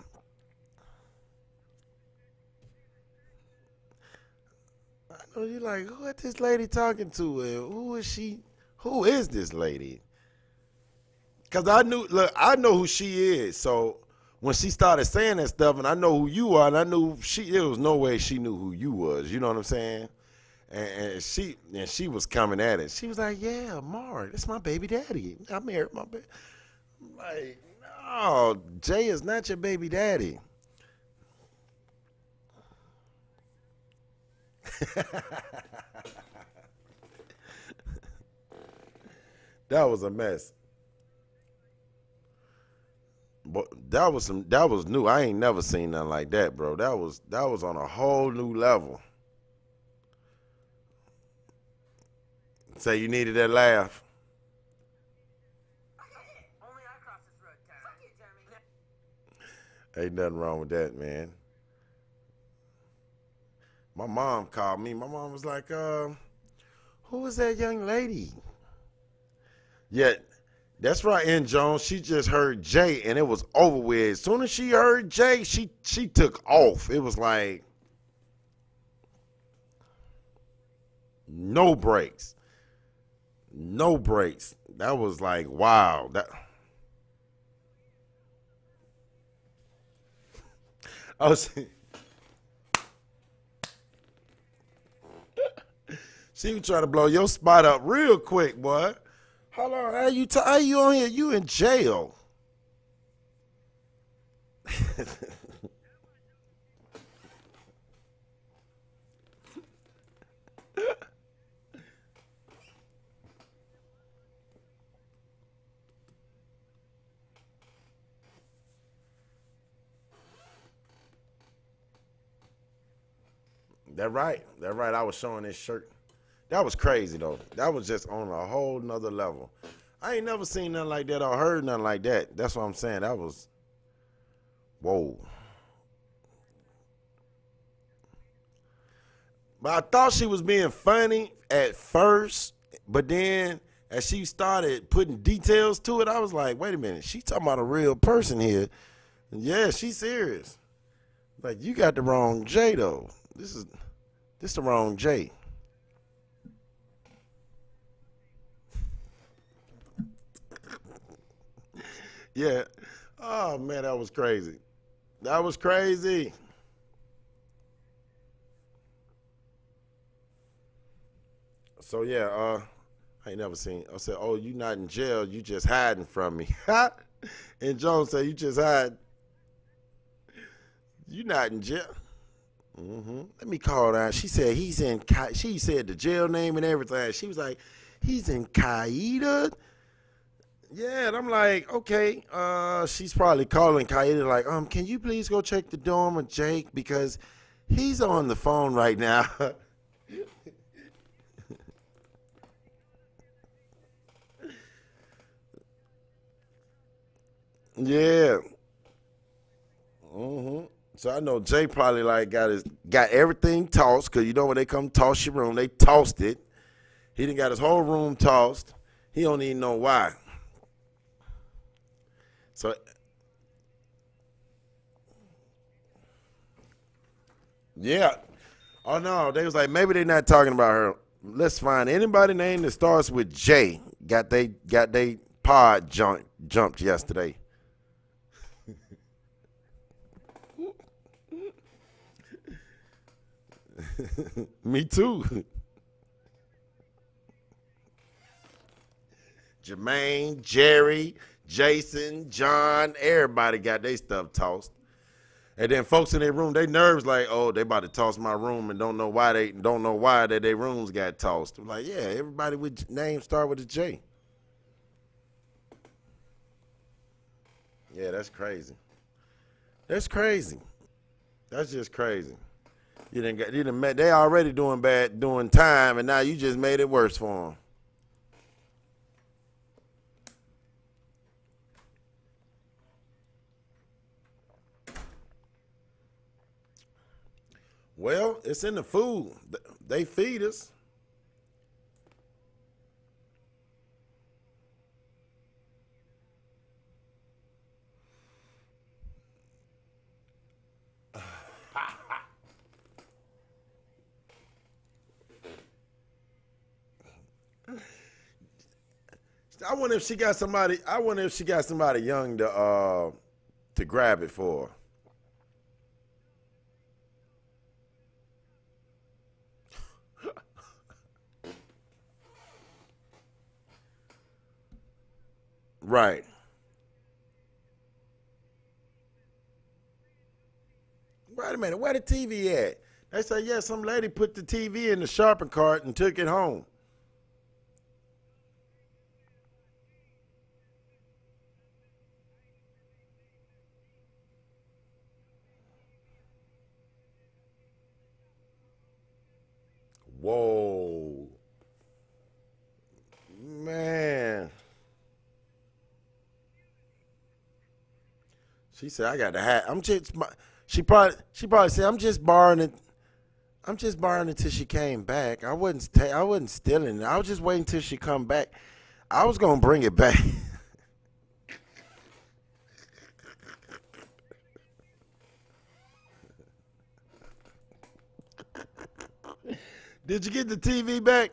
Speaker 1: I know you like, what this lady talking to? Who is she? Who is this lady? Cause I know who she is. So when she started saying that stuff, and I know who you are, and I knew it was no way she knew who you was. You know what I'm saying? And she was coming at it. She was like, "Yeah, Mark, it's my baby daddy. I married my baby." I'm like, no, Jay is not your baby daddy. That was a mess. But that was new. I ain't never seen nothing like that, bro. That was on a whole new level. Say you needed that laugh. Ain't nothing wrong with that, man. My mom called me. My mom was like, who was that young lady? Yeah, that's right, N. Jones. She just heard Jay and it was over with. As soon as she heard Jay, she took off. It was like no breaks. No breaks. That was like wow. That I was she was trying to blow your spot up real quick, boy. Hold on, how you on here? You in jail? That right. That right. I was showing this shirt. That was crazy though. That was just on a whole nother level. I ain't never seen nothing like that or heard nothing like that. That's what I'm saying. That was whoa. But I thought she was being funny at first, but then as she started putting details to it, I was like, wait a minute, she talking about a real person here. Yeah, she's serious. Like you got the wrong J though. This the wrong J. Yeah. Oh man, that was crazy. That was crazy. So yeah, I ain't never seen. I said, "Oh, you not in jail? You just hiding from me?" And Jones said, "You just hide. You not in jail." Let me call her out. She said he's in. She said the jail name and everything. She was like, "He's in Qaeda." Yeah, and I'm like, okay. She's probably calling Qaeda like, can you please go check the dorm with Jake because he's on the phone right now. Yeah. So I know Jay probably like got everything tossed because you know when they come toss your room, they tossed it. He done got his whole room tossed. He don't even know why. So yeah. Oh no, they was like maybe they're not talking about her. let's find anybody name that starts with J. Got they pod jumped yesterday. Me too. Jermaine, Jerry, Jason, John, everybody got their stuff tossed. And then folks in their room, they nerves like, oh, they about to toss my room and don't know why that their rooms got tossed. I'm like, yeah, everybody with names start with a J. Yeah, that's crazy. That's crazy. That's just crazy. They already doing time, and now you just made it worse for them. Well, it's in the food. They feed us. I wonder if she got somebody. I wonder if she got somebody young to grab it for her. Right. Wait a minute. Where the TV at? They say, yeah, some lady put the TV in the shopping cart and took it home. Whoa, man. She said, I got the hat. She probably said, I'm just borrowing it. I'm just borrowing it till she came back. I wasn't stealing it. I was just waiting till she come back. I was gonna bring it back. Did you get the TV back?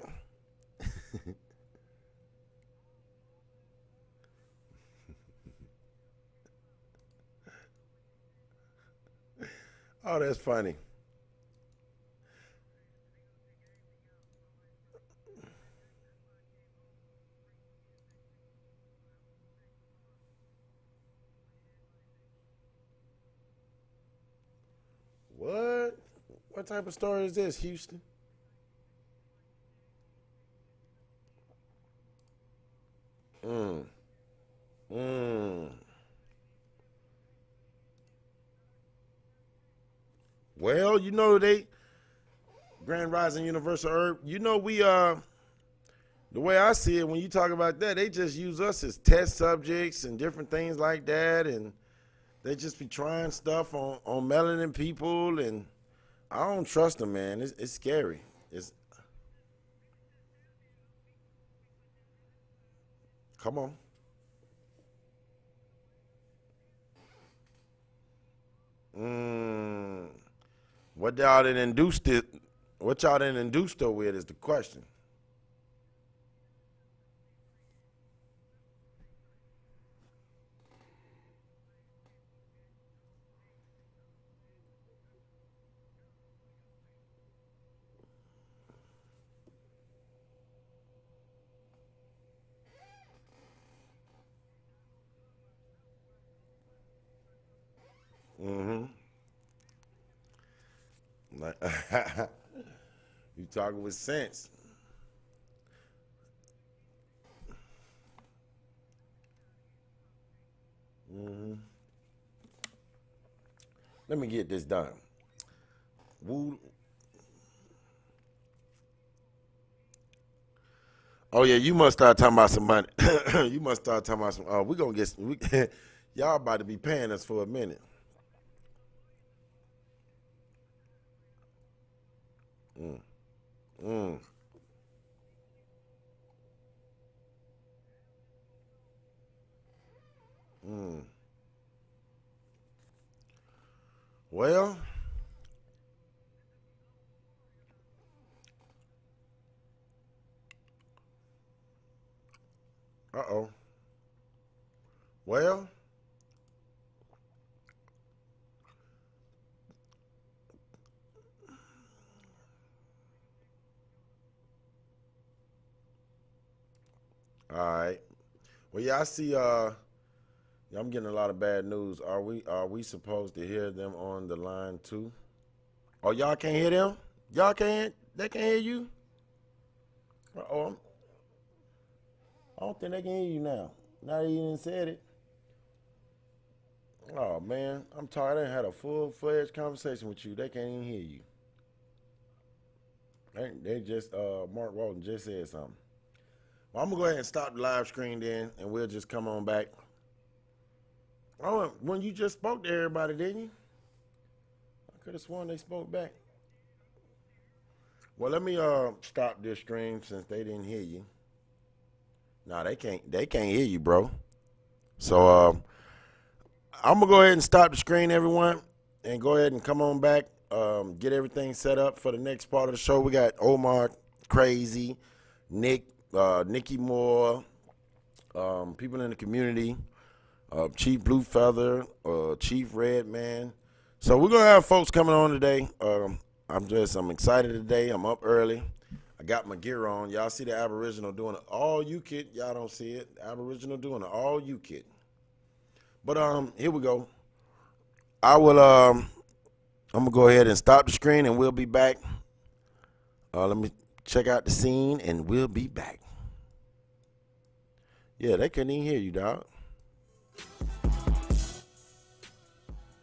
Speaker 1: Oh, that's funny. What? What type of story is this, Houston? Mm. Mm. Well, Grand Rising Universal Herb. The way I see it, when you talk about that, they just use us as test subjects and different things like that, and they just be trying stuff on melanin people, and I don't trust them, man. It's scary. It's Come on. Mm. What y'all done induced it? What y'all done induced her with is the question. Mm-hmm. Like, you talking with sense. Mm-hmm. Let me get this done. Woo. Oh yeah, you must start talking about some money. You must start talking about some. Oh, we gonna y'all about to be paying us for a minute. Mm, mm, mm. Well, Uh-oh. Well, all right. Well, yeah, I see yeah, I'm getting a lot of bad news. Are we supposed to hear them on the line too? Oh, y'all can't hear them? Y'all can't they can't hear you? Uh-oh. I don't think they can hear you now. Now that you didn't said it. Oh man, I'm tired. I done had a full-fledged conversation with you. They can't even hear you. They just Mark Walton just said something. Well, I'm gonna go ahead and stop the live screen then, and we'll just come on back. Oh, when you just spoke to everybody, didn't you? I could have sworn they spoke back. Well, let me stop this stream since they didn't hear you. No, they can't hear you, bro. So I'm gonna go ahead and stop the screen, everyone, and go ahead and come on back. Get everything set up for the next part of the show. We got Omar, Crazy, Nick, Nikki Moore, people in the community, Chief Blue Feather, Chief Red Man. So we're gonna have folks coming on today. I'm excited today. I'm up early. I got my gear on. Y'all see the Aboriginal doing an all you kit. Y'all don't see it. The Aboriginal doing an all you kit. But here we go. I will I'm gonna go ahead and stop the screen and we'll be back. Let me check out the scene and we'll be back. Yeah, they couldn't even hear you, dog.